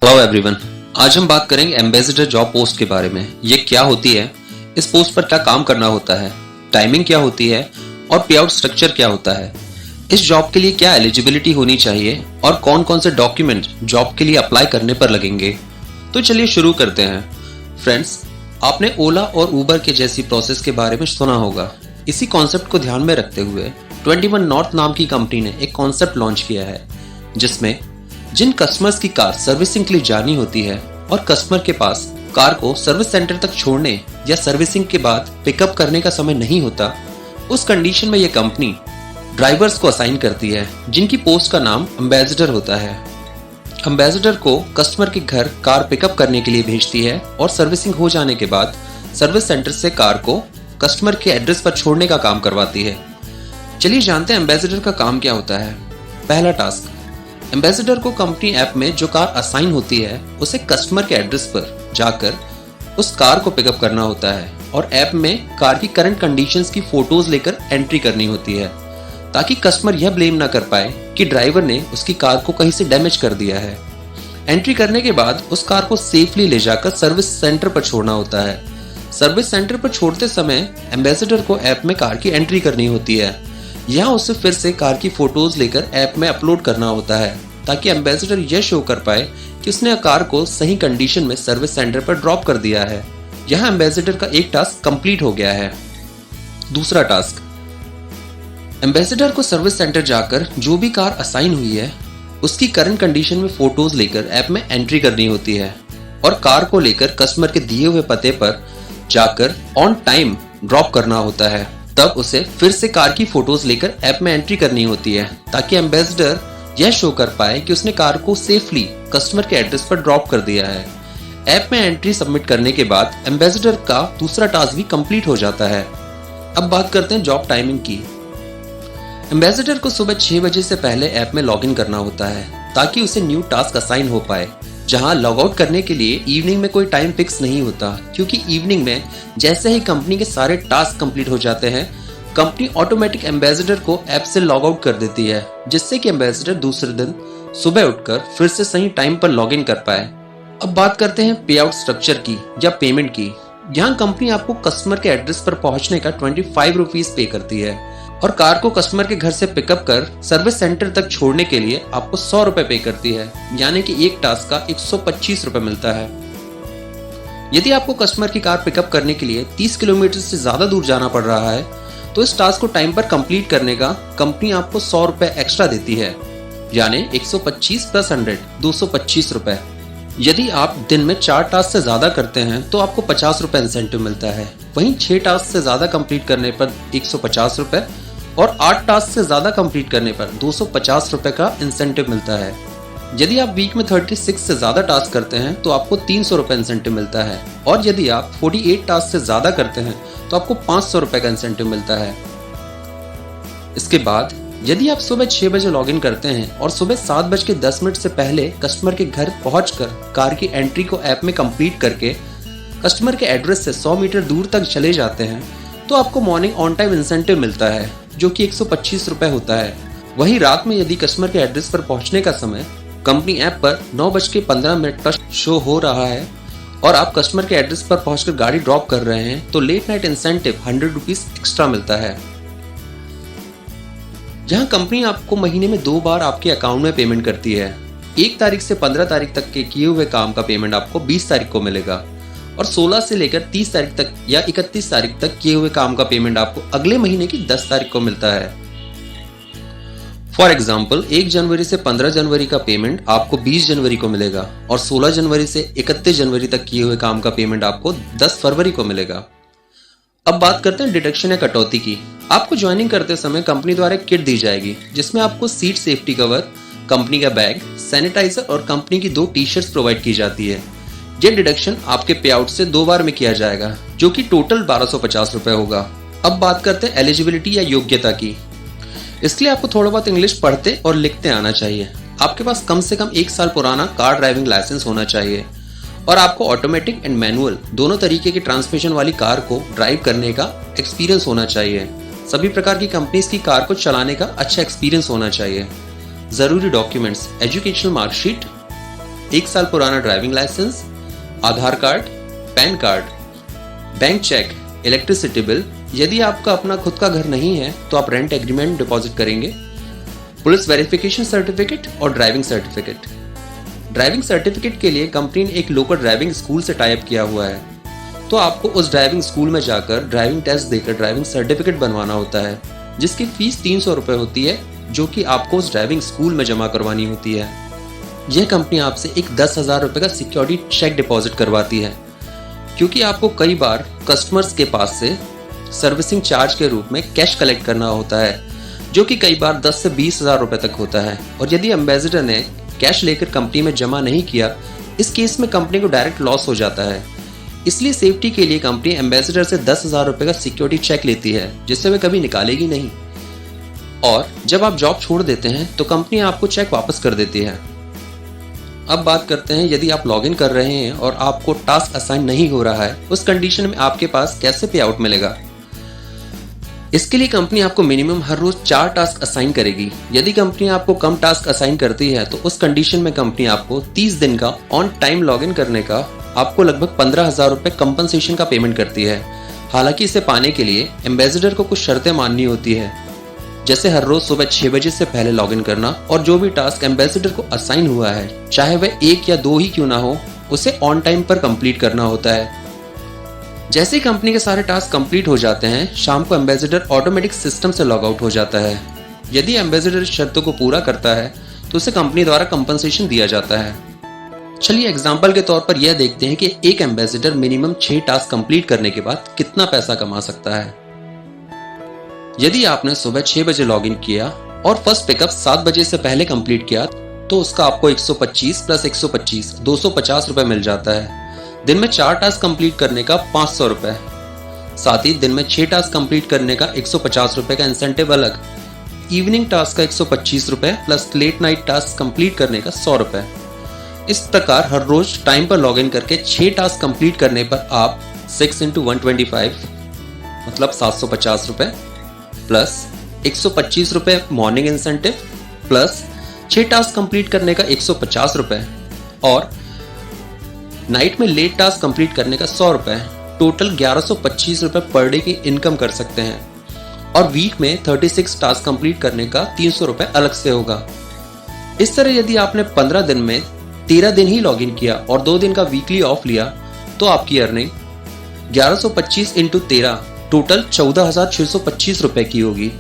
Hello everyone. आज हम बात करेंगे एम्बेसडर जॉब पोस्ट के बारे में। ये क्या होती है, इस पोस्ट पर क्या काम करना होता है, टाइमिंग क्या होती है और पे आउट स्ट्रक्चर क्या होता है, इस जॉब के लिए क्या एलिजिबिलिटी होनी चाहिए और कौन कौन से डॉक्यूमेंट जॉब के लिए अप्लाई करने पर लगेंगे। तो चलिए शुरू करते हैं। फ्रेंड्स, आपने ओला और उबर के जैसी प्रोसेस के बारे में सुना होगा। इसी कॉन्सेप्ट को ध्यान में रखते हुए 21 नॉर्थ नाम की कंपनी ने एक कॉन्सेप्ट लॉन्च किया है, जिसमें जिन कस्टमर्स की कार सर्विसिंग के लिए जानी होती है और कस्टमर के पास कार को सर्विस सेंटर तक छोड़ने या सर्विसिंग के बाद पिकअप करने का समय नहीं होता, उस कंडीशन में यह कंपनी ड्राइवर्स को असाइन करती है, जिनकी पोस्ट का नाम एम्बेसडर होता है। एम्बेसडर को कस्टमर के घर कार पिकअप करने के लिए भेजती है और सर्विसिंग हो जाने के बाद सर्विस सेंटर से कार को कस्टमर के एड्रेस पर छोड़ने का काम करवाती है। चलिए जानते हैं एम्बेसडर का काम क्या होता है। पहला टास्क, एम्बेसडर को कंपनी ऐप में जो कार असाइन होती है उसे कस्टमर के एड्रेस पर जाकर उस कार को पिकअप करना होता है और ऐप में कार की करंट कंडीशंस की फोटोज लेकर एंट्री करनी होती है, ताकि कस्टमर यह ब्लेम ना कर पाए कि ड्राइवर ने उसकी कार को कहीं से डैमेज कर दिया है। एंट्री करने के बाद उस कार को सेफली ले जाकर सर्विस सेंटर पर छोड़ना होता है। सर्विस सेंटर पर छोड़ते समय एम्बेसडर को ऐप में कार की एंट्री करनी होती है। यहाँ उसे फिर से कार की फोटोज लेकर ऐप में अपलोड करना होता है, ताकि एम्बेसडर यह शो कर पाए कि उसने कार को सही कंडीशन में सर्विस सेंटर पर ड्रॉप कर दिया है। यहाँ एम्बेसडर का एक टास्क कंप्लीट हो गया है। दूसरा टास्क, एम्बेसडर को सर्विस सेंटर जाकर जो भी कार असाइन हुई है उसकी करंट कंडीशन में फोटोज लेकर ऐप में एंट्री करनी होती है और कार को लेकर कस्टमर के दिए हुए पते पर जाकर ऑन टाइम ड्रॉप करना होता है। तब उसे फिर से कार की फोटोज लेकर ऐप में एंट्री करनी होती है, ताकि एम्बेसडर यह शो कर पाए कि उसने कार को सेफली कस्टमर के एड्रेस पर ड्रॉप कर दिया है। ऐप में एंट्री सबमिट करने के बाद एम्बेसडर का दूसरा टास्क भी कंप्लीट हो जाता है। अब बात करते हैं जॉब टाइमिंग की। एम्बेसडर को सुबह 6 बजे से पहले ऐप में लॉग इन करना होता है, ताकि उसे न्यू टास्क असाइन हो पाए। जहां लॉग आउट करने के लिए इवनिंग में कोई टाइम फिक्स नहीं होता, क्योंकि इवनिंग में जैसे ही कंपनी के सारे टास्क कंप्लीट हो जाते हैं, कंपनी ऑटोमेटिक एम्बेसडर को ऐप से लॉग आउट कर देती है, जिससे कि एम्बेसडर दूसरे दिन सुबह उठकर फिर से सही टाइम पर लॉग इन कर पाए। अब बात करते हैं पे आउट स्ट्रक्चर की या पेमेंट की। यहाँ कंपनी आपको कस्टमर के एड्रेस पर पहुंचने का 25 रुपीज पे करती है और कार को कस्टमर के घर से पिकअप कर सर्विस सेंटर तक छोड़ने के लिए आपको 100 रुपए पे करती है, यानी कि एक टास्क का 125 रुपए मिलता है। यदि आपको कस्टमर की कार पिकअप करने के लिए 30 किलोमीटर से ज्यादा दूर जाना पड़ रहा है, तो इस टास्क को टाइम पर कंप्लीट करने का कंपनी आपको 100 रुपए एक्स्ट्रा देती है, यानी 125 + 100 225 रुपए। यदि आप दिन में 4 टास्क से ज्यादा करते हैं तो आपको 50 रुपए इंसेंटिव मिलता है। वहीं 6 टास्क से ज्यादा कंप्लीट करने पर 150 रुपए और 8 टास्क से ज्यादा कंप्लीट करने पर 250 रुपए का इंसेंटिव मिलता है। यदि आप वीक में 36 से ज्यादा टास्क करते हैं तो आपको 300 रुपए इंसेंटिव मिलता है और यदि आप 48 टास्क से ज्यादा करते हैं तो आपको 500 रुपए का इंसेंटिव मिलता है। इसके बाद यदि आप सुबह 6 बजे लॉग इन करते हैं और सुबह 7:10 से पहले कस्टमर के घर पहुंचकर कार की एंट्री को ऐप में कंप्लीट करके कस्टमर के एड्रेस से 100 मीटर दूर तक चले जाते हैं, तो आपको मॉर्निंग ऑन टाइम इंसेंटिव मिलता है, जो कि 125 रुपए होता है। वहीं रात में यदि कस्टमर के एड्रेस पर पहुंचने का समय कंपनी ऐप पर 9:15 पर शो हो रहा है और आप कस्टमर के एड्रेस पर पहुंचकर गाड़ी ड्रॉप कर रहे हैं, तो late night incentive 100 rupees extra मिलता है। जहां कंपनी आपको महीने में 2 बार आपके अकाउंट में पेमेंट करती है। 1 तारीख से 15 तारीख तक के किए हुए काम का पेमेंट आपको 20 तारीख को मिलेगा और 16 से लेकर 30 तारीख तक या 31 तारीख तक किए हुए काम का पेमेंट आपको अगले महीने की 10 तारीख को मिलता है। फॉर एग्जाम्पल, 1 जनवरी से 15 जनवरी का पेमेंट आपको 20 जनवरी को मिलेगा और 16 जनवरी से 31 जनवरी तक किए हुए काम का पेमेंट आपको 10 फरवरी को मिलेगा। अब बात करते हैं डिडक्शन या कटौती की। आपको ज्वाइनिंग करते समय कंपनी द्वारा एक किट दी जाएगी, जिसमें आपको सीट सेफ्टी कवर, कंपनी का बैग, सैनिटाइजर और कंपनी की 2 टी-शर्ट्स प्रोवाइड की जाती है। ये डिडक्शन आपके पे आउट से 2 बार में किया जाएगा, जो कि टोटल 1250 रुपए होगा। अब बात करते हैं एलिजिबिलिटी या योग्यता की। इसके लिए आपको थोड़ा बहुत इंग्लिश पढ़ते और लिखते आना चाहिए। आपके पास कम से कम 1 साल पुराना कार ड्राइविंग लाइसेंस होना चाहिए और आपको ऑटोमेटिक एंड मैनुअल दोनों तरीके की ट्रांसमिशन वाली कार को ड्राइव करने का एक्सपीरियंस होना चाहिए। सभी प्रकार की कंपनीज की कार को चलाने का अच्छा एक्सपीरियंस होना चाहिए। जरूरी डॉक्यूमेंट्स, एजुकेशनल मार्कशीट, 1 साल पुराना driving licence, Aadhaar card, PAN card, bank cheque, electricity bill. यदि आपका अपना खुद का घर नहीं है तो आप रेंट एग्रीमेंट डिपॉजिट करेंगे, पुलिस वेरिफिकेशन सर्टिफिकेट और ड्राइविंग सर्टिफिकेट। ड्राइविंग सर्टिफिकेट के लिए कंपनी ने एक लोकल ड्राइविंग स्कूल से टाई अप किया हुआ है, तो आपको उस ड्राइविंग स्कूल में जाकर ड्राइविंग टेस्ट देकर ड्राइविंग सर्टिफिकेट बनवाना होता है, जिसकी फीस 300 रुपये होती है, जो कि आपको उस ड्राइविंग स्कूल में जमा करवानी होती है। यह कंपनी आपसे एक 10,000 रुपये का सिक्योरिटी चेक डिपॉजिट करवाती है, क्योंकि आपको कई बार कस्टमर्स के पास से सर्विसिंग चार्ज के रूप में कैश कलेक्ट करना होता है, जो कि कई बार 10 से 20,000 रुपये तक होता है। और यदि एम्बेसडर ने कैश लेकर कंपनी में जमा नहीं किया, इस केस में कंपनी को डायरेक्ट लॉस हो जाता है। इसलिए सेफ्टी के लिए कंपनी एम्बेसडर से 10,000 रुपये का सिक्योरिटी चेक लेती है, जिससे वे कभी निकालेगी नहीं। और जब आप जॉब छोड़ देते हैं तो कंपनी आपको चेक वापस कर देती है। अब बात करते हैं, यदि आप लॉगिन कर रहे हैं और आपको टास्क असाइन नहीं हो रहा है, उस कंडीशन में आपके पास कैसे पे आउट मिलेगा। इसके लिए कंपनी आपको मिनिमम हर रोज 4 टास्क असाइन करेगी। यदि कंपनी आपको कम टास्क असाइन करती है तो उस कंडीशन में कंपनी आपको 30 दिन का ऑन टाइम लॉगिन करने का आपको लगभग 15,000 रुपये कंपनसेशन का पेमेंट करती है। हालांकि इसे पाने के लिए एम्बेसडर को कुछ शर्तें माननी होती है, जैसे हर रोज सुबह 6 बजे से पहले लॉगिन करना, और जो भी टास्क एम्बेसडर को असाइन हुआ है, चाहे वह 1 या 2 ही क्यों ना हो, उसे ऑन टाइम पर कंप्लीट करना होता है। जैसे ही कंपनी के सारे टास्क कंप्लीट हो जाते हैं, शाम को एम्बेसडर ऑटोमेटिक सिस्टम से लॉग आउट हो जाता है। यदि एम्बेसडर इस शर्तों को पूरा करता है तो उसे कंपनी द्वारा कंपनसेशन दिया जाता है। चलिए एग्जांपल के तौर पर यह देखते हैं कि एक एम्बेसडर मिनिमम 6 टास्क कंप्लीट करने के बाद कितना पैसा कमा सकता है। यदि आपने सुबह 6 बजे लॉगिन किया और फर्स्ट पिकअप 7 बजे से पहले कंप्लीट किया, तो उसका आपको 125 प्लस 125 250 रुपए मिल जाता है। दिन में 4 टास्क कंप्लीट करने का 500 रुपए, साथ ही दिन में 6 टास्क कंप्लीट करने का 150 रुपए का इंसेंटिव अलग, इवनिंग टास्क का 125 रुपए plus late night task complete करने का 100 रुपए। इस प्रकार हर रोज टाइम पर लॉगिन करके 6 टास्क कंप्लीट करने पर आप 6 × 125 मतलब 750 रुपए प्लस 125 रुपए morning incentive plus 6 task complete करने का 150 रुपए और नाइट में लेट टास्क कंप्लीट करने का 100 रुपए, टोटल 1125 रुपए पर डे की इनकम कर सकते हैं। और वीक में 36 टास्क कंप्लीट करने का 300 रुपए अलग से होगा। इस तरह यदि आपने 15 दिन में 13 दिन ही लॉगिन किया और 2 दिन का वीकली ऑफ लिया, तो आपकी अर्निंग 1125 × 13 टोटल 14,625 रुपए की होगी।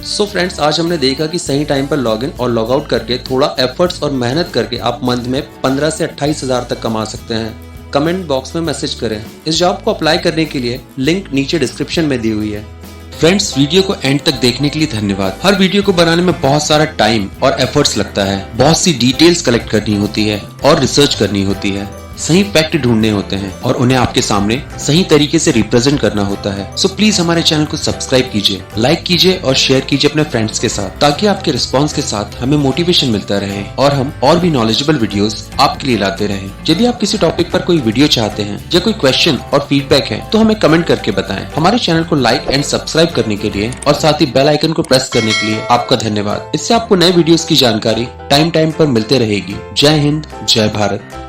सो फ्रेंड्स, आज हमने देखा कि सही टाइम पर लॉगिन और लॉग आउट करके थोड़ा एफर्ट्स और मेहनत करके आप मंथ में 15 से 28,000 तक कमा सकते हैं। कमेंट बॉक्स में मैसेज करें। इस जॉब को अप्लाई करने के लिए लिंक नीचे डिस्क्रिप्शन में दी हुई है। फ्रेंड्स, वीडियो को एंड तक देखने के लिए धन्यवाद। हर वीडियो को बनाने में बहुत सारा टाइम और एफर्ट्स लगता है, बहुत सी डिटेल्स कलेक्ट करनी होती है और रिसर्च करनी होती है, सही फैक्ट ढूंढने होते हैं और उन्हें आपके सामने सही तरीके से रिप्रेजेंट करना होता है। सो प्लीज हमारे चैनल को सब्सक्राइब कीजिए, लाइक कीजिए और शेयर कीजिए अपने फ्रेंड्स के साथ, ताकि आपके रिस्पांस के साथ हमें मोटिवेशन मिलता रहे और हम और भी नॉलेजेबल वीडियोस आपके लिए लाते रहें। यदि आप किसी टॉपिक पर कोई वीडियो चाहते हैं या कोई क्वेश्चन और फीडबैक है तो हमें कमेंट करके बताएं। हमारे चैनल को लाइक एंड सब्सक्राइब करने के लिए और साथ ही बेल आइकन को प्रेस करने के लिए आपका धन्यवाद। इससे आपको नए वीडियोस की जानकारी टाइम पर मिलते रहेगी। जय हिंद, जय भारत।